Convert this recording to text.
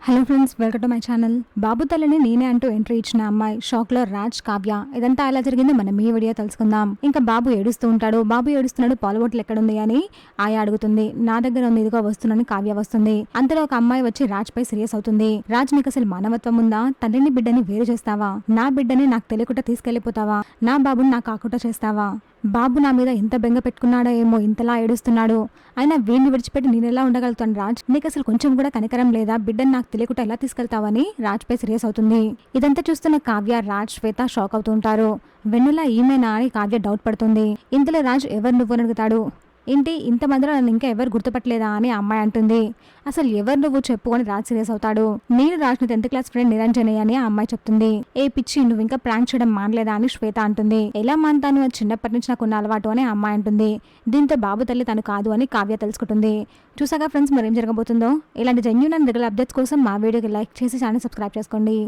Hello friends, welcome to my channel. బాబు తల్లిని నేనే అంటూ ఎంట్రీ ఇచ్చిన అమ్మాయి షాక్ లో రాజ్, కావ్య. ఇదంతా ఎలా జరిగిందో మనం ఈ వీడియో తెలుసుకుందాం. ఇంకా బాబు ఏడుస్తూ ఉంటాడు. బాబు ఏడుస్తున్నాడు, పాలు బాటిల్ ఎక్కడుంది అని ఆయా అడుగుతుంది. నా దగ్గర ఉంది, ఇదిగో వస్తున్నాను కావ్య వస్తుంది. అంతలో ఒక అమ్మాయి వచ్చి రాజ్ పై సీరియస్ అవుతుంది. రాజ్, నీకు అసలు మానవత్వం ఉందా? తండ్రిని బిడ్డని వేరు చేస్తావా? నా బిడ్డని నాకు తెలియకుండా తీసుకెళ్లిపోతావా? నా బాబుని నాకు కాకుండా చేస్తావా? బాబు నా మీద ఎంత బెంగ పెట్టుకున్నాడో ఏమో, ఇంతలా ఏడుస్తున్నాడు. అయినా వీడిని విడిచిపెట్టి నేనెలా ఉండగలుగుతాను రాజ్? నీకు అసలు కొంచెం కూడా కనికరం లేదా? బిడ్డని నాకు తెలియకుండా ఎలా తీసుకెళ్తావని రాజ్ పై సీరియస్ అవుతుంది. ఇదంతా చూస్తున్న కావ్య, రాజ్, శ్వేత షాక్ అవుతూ ఉంటారు. వెన్నెల ఈమెనా అని కావ్య డౌట్ పడుతుంది. ఇంతలో రాజ్ ఎవరు నువ్వు అని అడుగుతాడు. ఏంటి ఇంతమందిలో నన్ను ఇంకా ఎవరు గుర్తుపట్టలేదా అని అమ్మాయి అంటుంది. అసలు ఎవరు నువ్వు చెప్పు అని రాజ్ సీరియస్ అవుతాడు. నేను రాజ్ని 10th క్లాస్ ఫ్రెండ్ నిరంజని అని ఆ అమ్మాయి చెప్తుంది. ఏ పిచ్చి, నువ్వు ఇంకా ప్రాంక్ చేయడం మానలేదా అని శ్వేత అంటుంది. ఎలా మానతాను, అది చిన్నప్పటి నుంచి నాకు ఉన్న అలవాటు అని అమ్మాయి అంటుంది. దీంతో బాబు తల్లి తను కాదు అని కావ్య తెలుసుకుంటుంది. చూసాగా ఫ్రెండ్స్, మరేం జరగబోతుందో. ఇలాంటి జెన్యూన్ అండ్ రెగ్యులర్ అప్డేట్స్ కోసం మా వీడియోకి లైక్ చేసి ఛానల్ సబ్స్క్రైబ్ చేసుకోండి.